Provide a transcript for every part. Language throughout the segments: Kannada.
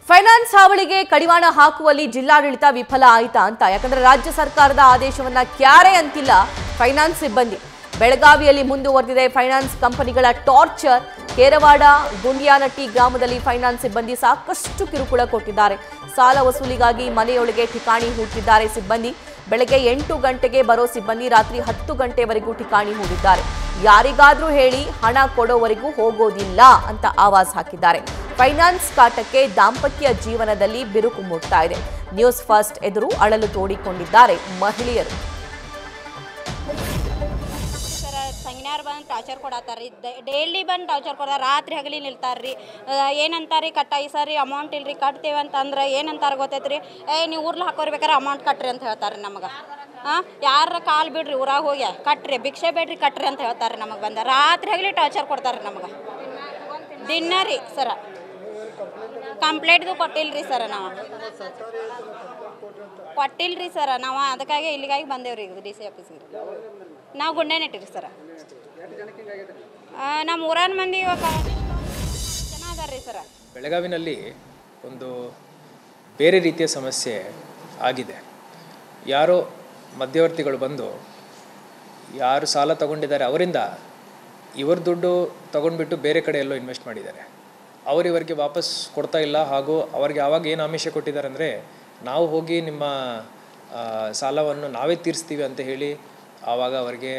ಫೈನಾನ್ಸ್ ಹಾವಳಿಗೆ ಕಡಿವಾಣ ಹಾಕುವಲ್ಲಿ ಜಿಲ್ಲಾಡಳಿತ ವಿಫಲ ಆಯ್ತಾ ಅಂತ ಯಾಕಂದ್ರೆ ರಾಜ್ಯ ಸರ್ಕಾರದ ಆದೇಶವನ್ನ ಕ್ಯಾರೆ ಅಂತಿಲ್ಲ ಫೈನಾನ್ಸ್ ಸಿಬ್ಬಂದಿ ಬೆಳಗಾವಿಯಲ್ಲಿ ಮುಂದುವರೆದಿದೆ ಫೈನಾನ್ಸ್ ಕಂಪನಿಗಳ ಟಾರ್ಚರ್ ಕೇರವಾಡ ಗುಂಡಿಯಾನಟ್ಟಿ ಗ್ರಾಮದಲ್ಲಿ ಫೈನಾನ್ಸ್ ಸಿಬ್ಬಂದಿ ಸಾಕಷ್ಟು ಕಿರುಕುಳ ಕೊಟ್ಟಿದ್ದಾರೆ ಸಾಲ ವಸೂಲಿಗಾಗಿ ಮನೆಯೊಳಗೆ ಠಿಕಾಣಿ ಹೂಡಿದ್ದಾರೆ ಸಿಬ್ಬಂದಿ ಬೆಳಗ್ಗೆ 8 ಗಂಟೆಗೆ ಬರೋ ಸಿಬ್ಬಂದಿ ರಾತ್ರಿ 10 ಗಂಟೆವರೆಗೂ ಠಿಕಾಣಿ ಹೂಡಿದ್ದಾರೆ ಯಾರಿಗಾದ್ರೂ ಹೇಳಿ ಹಣ ಕೊಡೋವರೆಗೂ ಹೋಗೋದಿಲ್ಲ ಅಂತ ಆವಾಜ್ ಹಾಕಿದ್ದಾರೆ ಫೈನಾನ್ಸ್ ಕಾಟಕ್ಕೆ ದಾಂಪತ್ಯ ಜೀವನದಲ್ಲಿ ಬಿರುಕು ಮೂಡ್ತಾ ಇದೆ ನ್ಯೂಸ್ ಫಸ್ಟ್ ಎದುರು ಅಳಲು ತೋಡಿಕೊಂಡಿದ್ದಾರೆ ಮಹಿಳೆಯರು ಸಂಜ್ಞಾರು ಬಂದು ಟಾರ್ಚರ್ ಕೊಡತ್ತಾರ್ರಿ ಡೈಲಿ ಬಂದು ಟಾರ್ಚರ್ ಕೊಡ ರಾತ್ರಿ ಹಗಲಿ ನಿಲ್ತಾರ್ರಿ ಏನಂತಾರ್ರಿ ಕಟ್ಟಾಗಿ ಸರಿ ಅಮೌಂಟ್ ಇಲ್ರಿ ಕಟ್ತೇವೆ ಅಂತಂದ್ರೆ ಏನಂತಾರೆ ಗೊತ್ತೈತ್ರಿ ನೀವು ಊರ್ಲಿ ಹಾಕೋರ್ಬೇಕಾರೆ ಅಮೌಂಟ್ ಕಟ್ರಿ ಅಂತ ಹೇಳ್ತಾರೆ ನಮಗೆ ಯಾರ ಕಾಲು ಬಿಡ್ರಿ ಊರಾಗ ಹೋಗಿ ಕಟ್ರಿ ಭಿಕ್ಷೆ ಬೇಡ್ರಿ ಕಟ್ರಿ ಅಂತ ಹೇಳ್ತಾರೆ ನಮಗೆ ಬಂದ ರಾತ್ರಿ ಹಗಲಿ ಟಾರ್ಚರ್ ಕೊಡ್ತಾರೆ ನಮಗೆ ದಿನ ರೀ ಸರ ಕಂಪ್ಲೇಂಟ್ದು ಕೊಟ್ಟಿಲ್ರಿ ಸರ ನಾವು ಕೊಟ್ಟಿಲ್ರಿ ಸರ ನಾವು ಅದಕ್ಕಾಗಿ ಇಲ್ಲಿಗಾಗಿ ಬಂದೇವ್ರಿ ಡಿ ಸಿ ಆಫೀಸ್ಗೆ ನಾವು ಗುಂಡೇನಟ್ಟಿರಿ ಸರ ನಮ್ಮ ಊರಾನ ಮಂದಿ ಜನ ಅದಾರ್ರಿ ಸರ ಬೆಳಗಾವಿನಲ್ಲಿ ಒಂದು ಬೇರೆ ರೀತಿಯ ಸಮಸ್ಯೆ ಆಗಿದೆ ಯಾರೋ ಮಧ್ಯವರ್ತಿಗಳು ಬಂದು ಯಾರು ಸಾಲ ತಗೊಂಡಿದ್ದಾರೆ ಅವರಿಂದ ಇವ್ರ ದುಡ್ಡು ತಗೊಂಡ್ಬಿಟ್ಟು ಬೇರೆ ಕಡೆ ಎಲ್ಲೋ ಇನ್ವೆಸ್ಟ್ ಮಾಡಿದ್ದಾರೆ ಅವರಿಗೆ ವಾಪಸ್ ಕೊಡ್ತಾ ಇಲ್ಲ ಹಾಗೂ ಅವ್ರಿಗೆ ಆವಾಗ ಏನು ಆಮಿಷ ಕೊಟ್ಟಿದ್ದಾರೆ ಅಂದರೆ ನಾವು ಹೋಗಿ ನಿಮ್ಮ ಸಾಲವನ್ನು ನಾವೇ ತೀರಿಸ್ತೀವಿ ಅಂತ ಹೇಳಿ ಆವಾಗ ಅವರಿಗೆ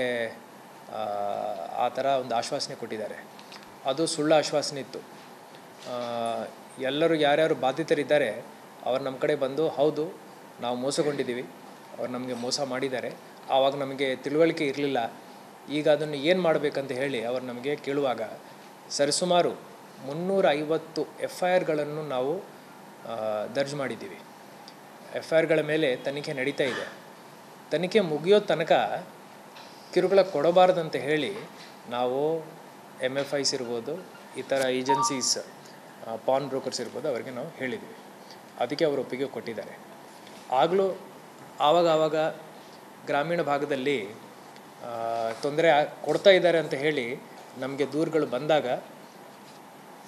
ಆ ಥರ ಒಂದು ಆಶ್ವಾಸನೆ ಕೊಟ್ಟಿದ್ದಾರೆ ಅದು ಸುಳ್ಳು ಆಶ್ವಾಸನೆ ಇತ್ತು ಎಲ್ಲರೂ ಯಾರ್ಯಾರು ಬಾಧಿತರಿದ್ದಾರೆ ಅವ್ರು ನಮ್ಮ ಕಡೆ ಬಂದು ಹೌದು ನಾವು ಮೋಸಗೊಂಡಿದ್ದೀವಿ ಅವ್ರು ನಮಗೆ ಮೋಸ ಮಾಡಿದ್ದಾರೆ ಆವಾಗ ನಮಗೆ ತಿಳುವಳಿಕೆ ಇರಲಿಲ್ಲ ಈಗ ಅದನ್ನು ಏನು ಮಾಡಬೇಕಂತ ಹೇಳಿ ಅವ್ರು ನಮಗೆ ಕೇಳುವಾಗ ಸರಿಸುಮಾರು 350 FIRಗಳನ್ನು ನಾವು ದರ್ಜ್ ಮಾಡಿದ್ದೀವಿ FIRಗಳ ಮೇಲೆ ತನಿಖೆ ನಡೀತಾ ಇದೆ ತನಿಖೆ ಮುಗಿಯೋ ತನಕ ಕಿರುಕುಳ ಕೊಡಬಾರ್ದಂತ ಹೇಳಿ ನಾವು MFIs ಇರ್ಬೋದು ಈ ಥರ ಏಜೆನ್ಸೀಸ್ ಪಾನ್ ಬ್ರೋಕರ್ಸ್ ಇರ್ಬೋದು ಅವರಿಗೆ ನಾವು ಹೇಳಿದ್ದೀವಿ ಅದಕ್ಕೆ ಅವರು ಒಪ್ಪಿಗೆ ಕೊಟ್ಟಿದ್ದಾರೆ ಆಗಲೂ ಆವಾಗ ಗ್ರಾಮೀಣ ಭಾಗದಲ್ಲಿ ತೊಂದರೆ ಕೊಡ್ತಾ ಇದ್ದಾರೆ ಅಂತ ಹೇಳಿ ನಮಗೆ ದೂರುಗಳು ಬಂದಾಗ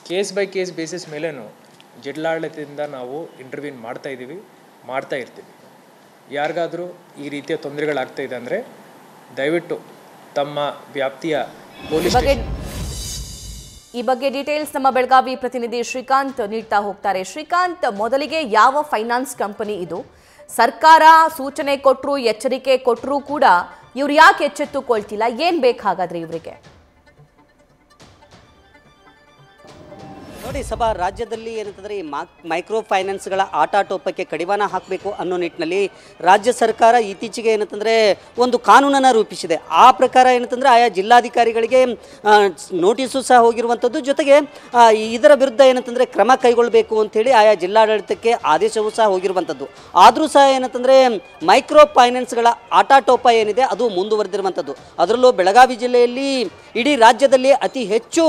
ಕೇಸ್ ಬೈ ಕೇಸ್ ಬೇಸಿಸ್ ಮೇಲೇನು ಜಿಲ್ಲಾಡಳಿತದಿಂದ ನಾವು ಇಂಟರ್ವ್ಯೂನ್ ಮಾಡ್ತಾ ಇರ್ತೀವಿ ಯಾರಿಗಾದರೂ ಈ ರೀತಿಯ ತೊಂದರೆಗಳಾಗ್ತಾ ಇದೆ ಅಂದರೆ ದಯವಿಟ್ಟು ತಮ್ಮ ವ್ಯಾಪ್ತಿಯ ಪೊಲೀಸ್ ಈ ಬಗ್ಗೆ ಡೀಟೇಲ್ಸ್ ನಮ್ಮ ಬೆಳಗಾವಿ ಪ್ರತಿನಿಧಿ ಶ್ರೀಕಾಂತ್ ನೀಡ್ತಾ ಹೋಗ್ತಾರೆ ಶ್ರೀಕಾಂತ್ ಮೊದಲಿಗೆ ಯಾವ ಫೈನಾನ್ಸ್ ಕಂಪನಿ ಇದು ಸರ್ಕಾರ ಸೂಚನೆ ಕೊಟ್ಟರು ಎಚ್ಚರಿಕೆ ಕೊಟ್ಟರು ಕೂಡ ಇವ್ರು ಯಾಕೆ ಎಚ್ಚೆತ್ತುಕೊಳ್ತಿಲ್ಲ ಏನ್ ಬೇಕಾಗಾದ್ರೆ ಇವರಿಗೆ ನೋಡಿ ಸಭಾ ರಾಜ್ಯದಲ್ಲಿ ಏನಂತಂದರೆ ಈ ಮೈಕ್ರೋ ಫೈನಾನ್ಸ್ಗಳ ಆಟಾಟೋಪಕ್ಕೆ ಕಡಿವಾಣ ಹಾಕಬೇಕು ಅನ್ನೋ ನಿಟ್ಟಿನಲ್ಲಿ ರಾಜ್ಯ ಸರ್ಕಾರ ಇತ್ತೀಚೆಗೆ ಏನಂತಂದರೆ ಒಂದು ಕಾನೂನನ್ನು ರೂಪಿಸಿದೆ ಆ ಪ್ರಕಾರ ಏನಂತಂದರೆ ಆಯಾ ಜಿಲ್ಲಾಧಿಕಾರಿಗಳಿಗೆ ನೋಟಿಸು ಸಹ ಹೋಗಿರುವಂಥದ್ದು ಜೊತೆಗೆ ಇದರ ವಿರುದ್ಧ ಏನಂತಂದರೆ ಕ್ರಮ ಕೈಗೊಳ್ಳಬೇಕು ಅಂಥೇಳಿ ಆಯಾ ಜಿಲ್ಲಾಡಳಿತಕ್ಕೆ ಆದೇಶವೂ ಸಹ ಹೋಗಿರುವಂಥದ್ದು ಆದರೂ ಸಹ ಏನಂತಂದರೆ ಮೈಕ್ರೋ ಫೈನಾನ್ಸ್ಗಳ ಆಟಾಟೋಪ ಏನಿದೆ ಅದು ಮುಂದುವರೆದಿರುವಂಥದ್ದು ಅದರಲ್ಲೂ ಬೆಳಗಾವಿ ಜಿಲ್ಲೆಯಲ್ಲಿ ಇಡೀ ರಾಜ್ಯದಲ್ಲಿ ಅತಿ ಹೆಚ್ಚು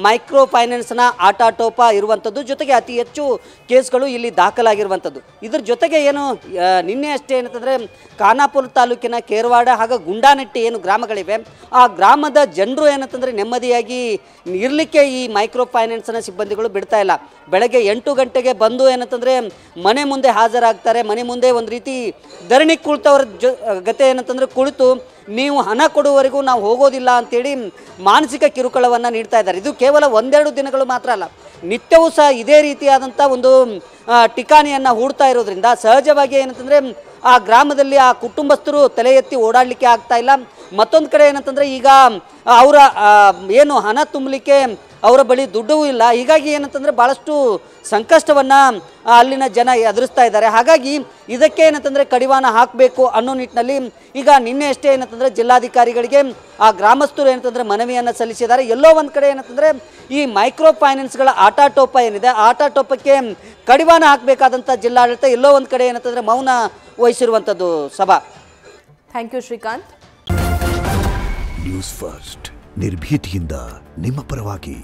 ಮೈಕ್ರೋ ಫೈನಾನ್ಸ್ನ ಆಟಾಟೋಪ ಇರುವಂಥದ್ದು ಜೊತೆಗೆ ಅತಿ ಹೆಚ್ಚು ಕೇಸ್ಗಳು ಇಲ್ಲಿ ದಾಖಲಾಗಿರುವಂಥದ್ದು ಇದ್ರ ಜೊತೆಗೆ ಏನು ನಿನ್ನೆ ಅಷ್ಟೇ ಏನಂತಂದರೆ ಖಾನಾಪುರ ತಾಲೂಕಿನ ಕೇರವಾಡ ಹಾಗೂ ಗುಂಡಾನಟ್ಟಿ ಏನು ಗ್ರಾಮಗಳಿವೆ ಆ ಗ್ರಾಮದ ಜನರು ಏನಂತಂದರೆ ನೆಮ್ಮದಿಯಾಗಿ ಇರಲಿಕ್ಕೆ ಈ ಮೈಕ್ರೋ ಫೈನಾನ್ಸ್ನ ಸಿಬ್ಬಂದಿಗಳು ಬಿಡ್ತಾ ಇಲ್ಲ ಬೆಳಗ್ಗೆ 8 ಗಂಟೆಗೆ ಬಂದು ಏನಂತಂದರೆ ಮನೆ ಮುಂದೆ ಹಾಜರಾಗ್ತಾರೆ ಮನೆ ಮುಂದೆ ಒಂದು ರೀತಿ ಧರಣಿ ಕುಳಿತವ್ರ ಗತೆ ಏನಂತಂದರೆ ಕುಳಿತು ನೀವು ಹಣ ಕೊಡುವವರೆಗೂ ನಾವು ಹೋಗೋದಿಲ್ಲ ಅಂತೇಳಿ ಮಾನಸಿಕ ಕಿರುಕುಳವನ್ನು ನೀಡ್ತಾ ಇದ್ದಾರೆ ಇದು ಕೇವಲ 1-2 ದಿನಗಳು ಮಾತ್ರ ಅಲ್ಲ ನಿತ್ಯವೂ ಸಹ ಇದೇ ರೀತಿಯಾದಂಥ ಒಂದು ಠಿಕಾಣಿಯನ್ನು ಹೂಡ್ತಾ ಇರೋದ್ರಿಂದ ಸಹಜವಾಗಿ ಏನಂತಂದರೆ ಆ ಗ್ರಾಮದಲ್ಲಿ ಆ ಕುಟುಂಬಸ್ಥರು ತಲೆ ಎತ್ತಿ ಓಡಾಡಲಿಕ್ಕೆ ಆಗ್ತಾ ಇಲ್ಲ ಮತ್ತೊಂದು ಕಡೆ ಏನಂತಂದರೆ ಈಗ ಅವರ ಏನು ಹಣ ತುಂಬಲಿಕ್ಕೆ ಅವರ ಬಳಿ ದುಡ್ಡೂ ಇಲ್ಲ ಹೀಗಾಗಿ ಏನಂತಂದರೆ ಭಾಳಷ್ಟು ಸಂಕಷ್ಟವನ್ನು ಅಲ್ಲಿನ ಜನ ಎದುರಿಸ್ತಾ ಇದ್ದಾರೆ ಹಾಗಾಗಿ ಇದಕ್ಕೆ ಏನಂತಂದರೆ ಕಡಿವಾಣ ಹಾಕಬೇಕು ಅನ್ನೋ ನಿಟ್ಟಿನಲ್ಲಿ ಈಗ ನಿನ್ನೆ ಅಷ್ಟೇ ಏನಂತಂದರೆ ಜಿಲ್ಲಾಧಿಕಾರಿಗಳಿಗೆ ಆ ಗ್ರಾಮಸ್ಥರು ಏನಂತಂದರೆ ಮನವಿಯನ್ನು ಸಲ್ಲಿಸಿದ್ದಾರೆ ಎಲ್ಲೋ ಒಂದು ಕಡೆ ಏನಂತಂದರೆ ಈ ಮೈಕ್ರೋ ಫೈನಾನ್ಸ್ಗಳ ಆಟಾಟೋಪ ಏನಿದೆ ಆಟಾಟೋಪಕ್ಕೆ ಕಡಿವಾಣ ಹಾಕಬೇಕಾದಂಥ ಜಿಲ್ಲಾಡಳಿತ ಎಲ್ಲೋ ಒಂದು ಕಡೆ ಏನಂತಂದರೆ ಮೌನ ವಹಿಸಿರುವಂಥದ್ದು ಸಭಾ thank you Srikanth News First ನಿರ್ಭೀತಿಯಿಂದ ನಿಮ್ಮ ಪರವಾಗಿ